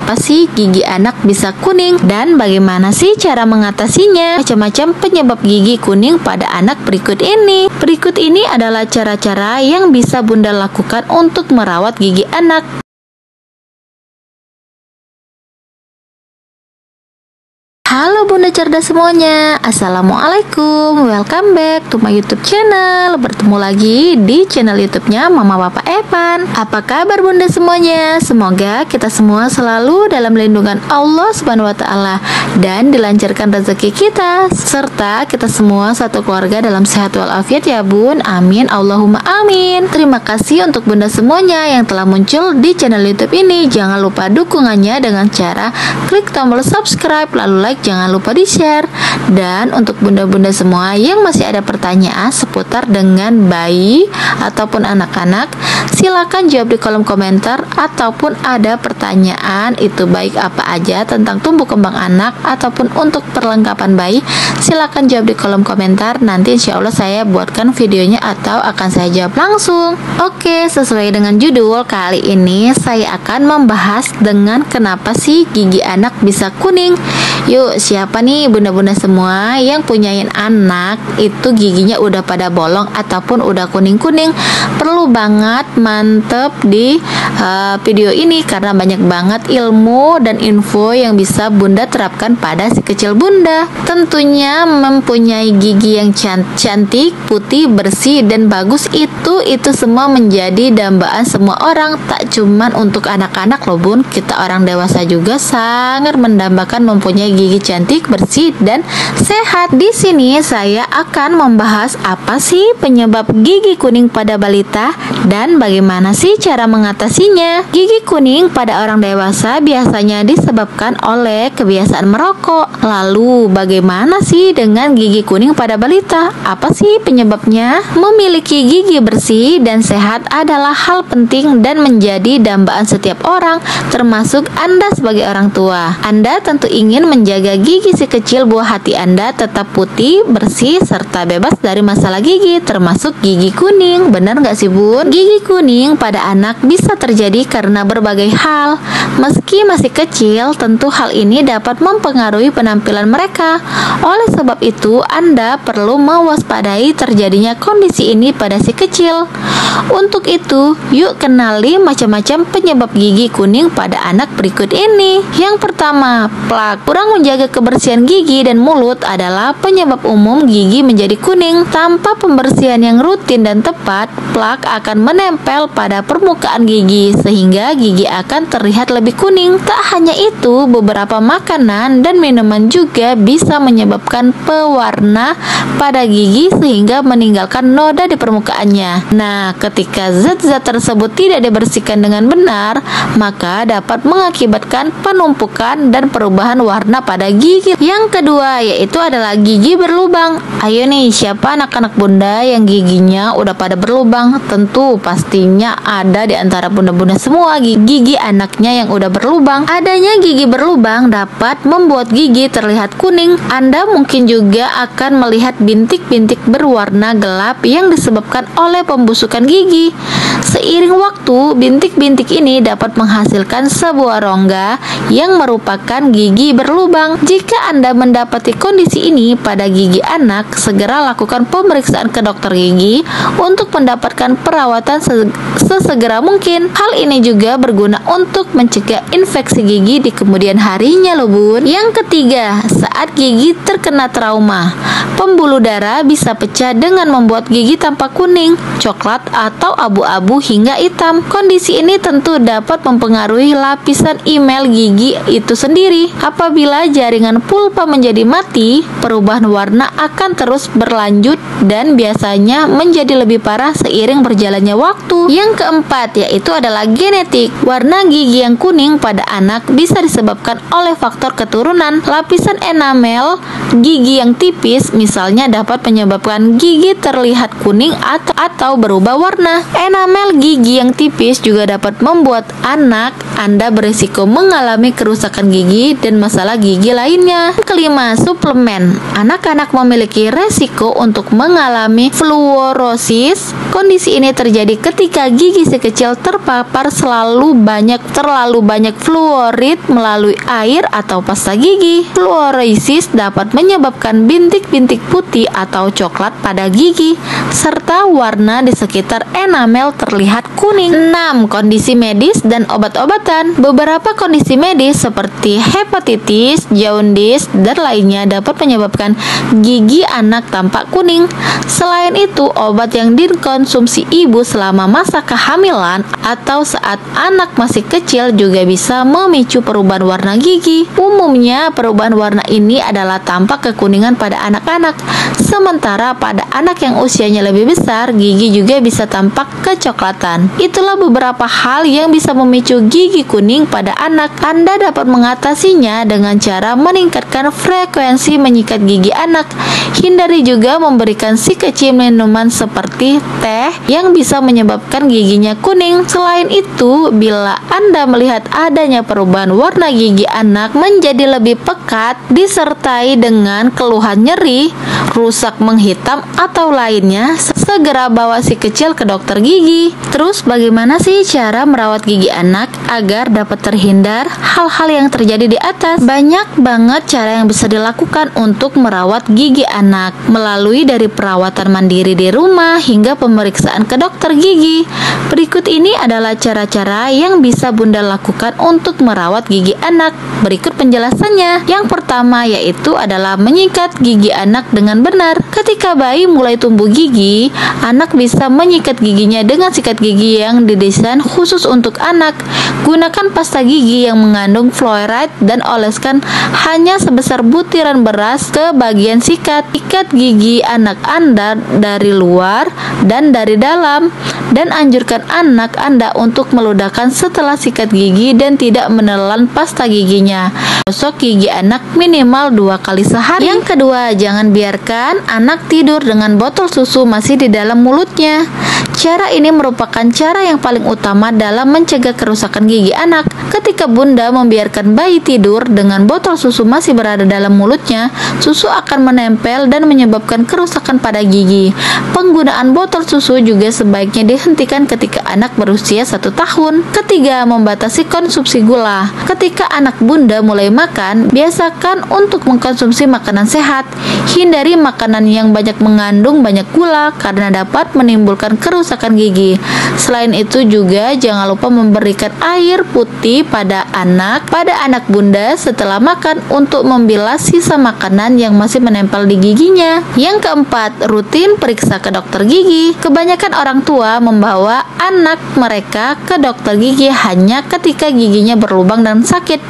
kenapa sih gigi anak bisa kuning dan bagaimana sih cara mengatasinya. Macam-macam penyebab gigi kuning pada anak berikut ini. Berikut ini adalah cara-cara yang bisa Bunda lakukan untuk merawat gigi anak. Halo Bunda cerdas semuanya, Assalamualaikum, welcome back to my YouTube channel. Bertemu lagi di channel YouTube-nya Mama Papa Evan. Apa kabar Bunda semuanya? Semoga kita semua selalu dalam lindungan Allah Subhanahu wa taala dan dilancarkan rezeki kita, serta kita semua satu keluarga dalam sehat walafiat ya Bun. Amin Allahumma amin. Terima kasih untuk Bunda semuanya yang telah muncul di channel YouTube ini. Jangan lupa dukungannya dengan cara klik tombol subscribe lalu like, jangan lupa di-share. Dan untuk bunda-bunda semua yang masih ada pertanyaan seputar dengan bayi ataupun anak-anak, silakan jawab di kolom komentar. Ataupun ada pertanyaan itu baik apa aja tentang tumbuh kembang anak ataupun untuk perlengkapan bayi, silakan jawab di kolom komentar. Nanti insya Allah saya buatkan videonya atau akan saya jawab langsung. Oke, sesuai dengan judul, kali ini saya akan membahas dengan kenapa sih gigi anak bisa kuning. Yuk, siapa nih bunda-bunda semua yang punyain anak itu giginya udah pada bolong ataupun udah kuning-kuning? Perlu banget mantep di video ini karena banyak banget ilmu dan info yang bisa Bunda terapkan pada si kecil Bunda. Tentunya mempunyai gigi yang cantik, putih, bersih dan bagus itu semua menjadi dambaan semua orang, tak cuman untuk anak-anak loh Bun. Kita orang dewasa juga sangat mendambakan mempunyai gigi cantik, bersih dan sehat. Di sini saya akan membahas apa sih penyebab gigi kuning pada balita dan bagaimana sih cara mengatasinya. Gigi kuning pada orang dewasa biasanya disebabkan oleh kebiasaan merokok. Lalu bagaimana sih dengan gigi kuning pada balita? Apa sih penyebabnya? Memiliki gigi bersih dan sehat adalah hal penting dan menjadi dambaan setiap orang, termasuk Anda sebagai orang tua. Anda tentu ingin menjaga gigi si kecil buah hati Anda tetap putih, bersih, serta bebas dari masalah gigi, termasuk gigi kuning. Benar nggak sih Bun? Gigi kuning pada anak bisa terjadi karena berbagai hal. Meski masih kecil, tentu hal ini dapat mempengaruhi penampilan mereka. Oleh sebab itu, Anda perlu mewaspadai terjadinya kondisi ini pada si kecil. Untuk itu, yuk kenali macam-macam penyebab gigi kuning pada anak berikut ini. Yang pertama, plak. Kurang menjaga kebersihan gigi dan mulut adalah penyebab umum gigi menjadi kuning. Tanpa pembersihan yang rutin dan tepat, plak akan menempel pada permukaan gigi sehingga gigi akan terlihat lebih kuning. Tak hanya itu, beberapa makanan dan minuman juga bisa menyebabkan pewarna pada gigi sehingga meninggalkan noda di permukaannya. Nah, ketika zat-zat tersebut tidak dibersihkan dengan benar, maka dapat mengakibatkan penumpukan dan perubahan warna pada gigi. Yang kedua yaitu adalah gigi berlubang. Ayo nih, siapa anak-anak bunda yang giginya udah pada berlubang? Tentu pastinya ada di antara bunda-bunda semua gigi anaknya yang udah berlubang. Adanya gigi berlubang dapat membuat gigi terlihat kuning. Anda mungkin juga akan melihat bintik-bintik berwarna gelap yang disebabkan oleh pembusukan gigi. Seiring waktu, bintik-bintik ini dapat menghasilkan sebuah rongga yang merupakan gigi berlubang. Jika Anda mendapati kondisi ini pada gigi anak, segera lakukan pemeriksaan ke dokter gigi untuk mendapatkan perawatan sesegera mungkin. Hal ini juga berguna untuk mencegah infeksi gigi di kemudian harinya loh Bun. Yang ketiga, saat gigi terkena trauma, pembuluh darah bisa pecah dengan membuat gigi tampak kuning, coklat atau abu-abu hingga hitam. Kondisi ini tentu dapat mempengaruhi lapisan email gigi itu sendiri. Apabila jaringan pulpa menjadi mati, perubahan warna akan terus berlanjut dan biasanya menjadi lebih parah seiring berjalannya waktu. Yang keempat yaitu adalah genetik. Warna gigi yang kuning pada anak bisa disebabkan oleh faktor keturunan. Lapisan enamel gigi yang tipis misalnya dapat menyebabkan gigi terlihat kuning atau berubah warna. Enamel gigi yang tipis juga dapat membuat anak Anda berisiko mengalami kerusakan gigi dan masalah gigi gigi lainnya. Kelima, suplemen. Anak-anak memiliki resiko untuk mengalami fluorosis. Kondisi ini terjadi ketika gigi si kecil terpapar terlalu banyak fluorid melalui air atau pasta gigi. Fluorosis dapat menyebabkan bintik-bintik putih atau coklat pada gigi, serta warna di sekitar enamel terlihat kuning. 6. Kondisi medis dan obat-obatan. Beberapa kondisi medis seperti hepatitis, jaundice, dan lainnya dapat menyebabkan gigi anak tampak kuning. Selain itu, obat yang dikonsumsi ibu selama masa kehamilan atau saat anak masih kecil juga bisa memicu perubahan warna gigi. Umumnya, perubahan warna ini adalah tampak kekuningan pada anak-anak, sementara pada anak yang usianya lebih besar, gigi juga bisa tampak kecoklatan. Itulah beberapa hal yang bisa memicu gigi kuning pada anak. Anda dapat mengatasinya dengan cara meningkatkan frekuensi menyikat gigi anak. Hindari juga memberikan si kecil minuman seperti teh yang bisa menyebabkan giginya kuning. Selain itu, bila Anda melihat adanya perubahan warna gigi anak menjadi lebih pekat disertai dengan keluhan nyeri, rusak menghitam atau lainnya, segera bawa si kecil ke dokter gigi. Terus bagaimana sih cara merawat gigi anak agar dapat terhindar hal-hal yang terjadi di atas? Banyak banget cara yang bisa dilakukan untuk merawat gigi anak, melalui dari perawatan mandiri di rumah hingga pemeriksaan ke dokter gigi. Berikut ini adalah cara-cara yang bisa Bunda lakukan untuk merawat gigi anak. Berikut penjelasannya. Yang pertama yaitu adalah menyikat gigi anak dengan benar. Ketika bayi mulai tumbuh gigi, anak bisa menyikat giginya dengan sikat gigi yang didesain khusus untuk anak. Gunakan pasta gigi yang mengandung fluoride dan oleskan hanya sebesar butiran beras ke bagian sikat. Ikat gigi anak Anda dari luar dan dari dalam, dan anjurkan anak Anda untuk meludahkan setelah sikat gigi dan tidak menelan pasta giginya. Gosok gigi anak minimal 2 kali sehari. Yang kedua, jangan biarkan anak tidur dengan botol susu masih di dalam mulutnya. Cara ini merupakan cara yang paling utama dalam mencegah kerusakan gigi anak. Ketika Bunda membiarkan bayi tidur dengan botol susu masih berada dalam mulutnya, susu akan menempel dan menyebabkan kerusakan pada gigi. Penggunaan botol susu juga sebaiknya dihentikan ketika anak berusia 1 tahun. Ketiga, membatasi konsumsi gula. Ketika anak Bunda mulai makan, biasakan untuk mengkonsumsi makanan sehat. Hindari makanan yang banyak mengandung banyak gula karena dapat menimbulkan kerusakan gigi. Selain itu juga jangan lupa memberikan air putih pada anak Bunda setelah makan untuk membilas sisa makanan yang masih menempel di giginya. Yang keempat, rutin periksa ke dokter gigi. Kebanyakan orang tua membawa anak mereka ke dokter gigi hanya ketika giginya berlubang dan sakit.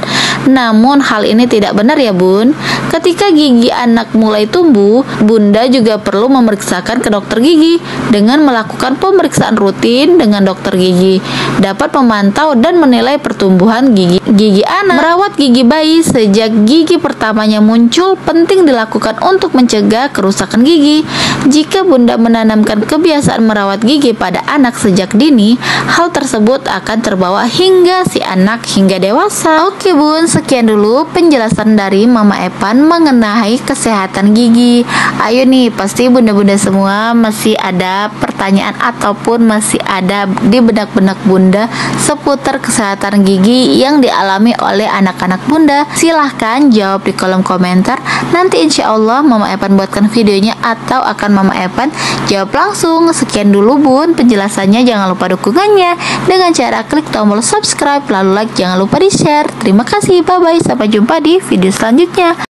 Namun hal ini tidak benar ya Bun. Ketika gigi anak mulai tumbuh, Bunda juga perlu memeriksakan ke dokter gigi. Dengan melakukan pemeriksaan rutin dengan dokter gigi dapat memantau dan menilai pertumbuhan gigi anak. Merawat gigi bayi sejak gigi pertamanya muncul penting dilakukan untuk mencegah kerusakan gigi. Jika Bunda menanamkan kebiasaan merawat gigi pada anak sejak dini, hal tersebut akan terbawa hingga si anak hingga dewasa. Oke Bun, sekian dulu penjelasan dari Mama Epan mengenai kesehatan gigi. Ayo nih, pasti bunda-bunda semua masih ada pertanyaan ataupun masih ada di benak-benak Bunda seputar kesehatan gigi yang dialami oleh anak-anak Bunda. Silahkan jawab di kolom komentar. Nanti insya Allah Mama Epan buatkan videonya atau akan Mama Epan jawab langsung. Sekian dulu Bun penjelasannya. Jangan lupa dukungannya dengan cara klik tombol subscribe, lalu like, jangan lupa di share. Terima kasih, bye bye, sampai jumpa di video selanjutnya.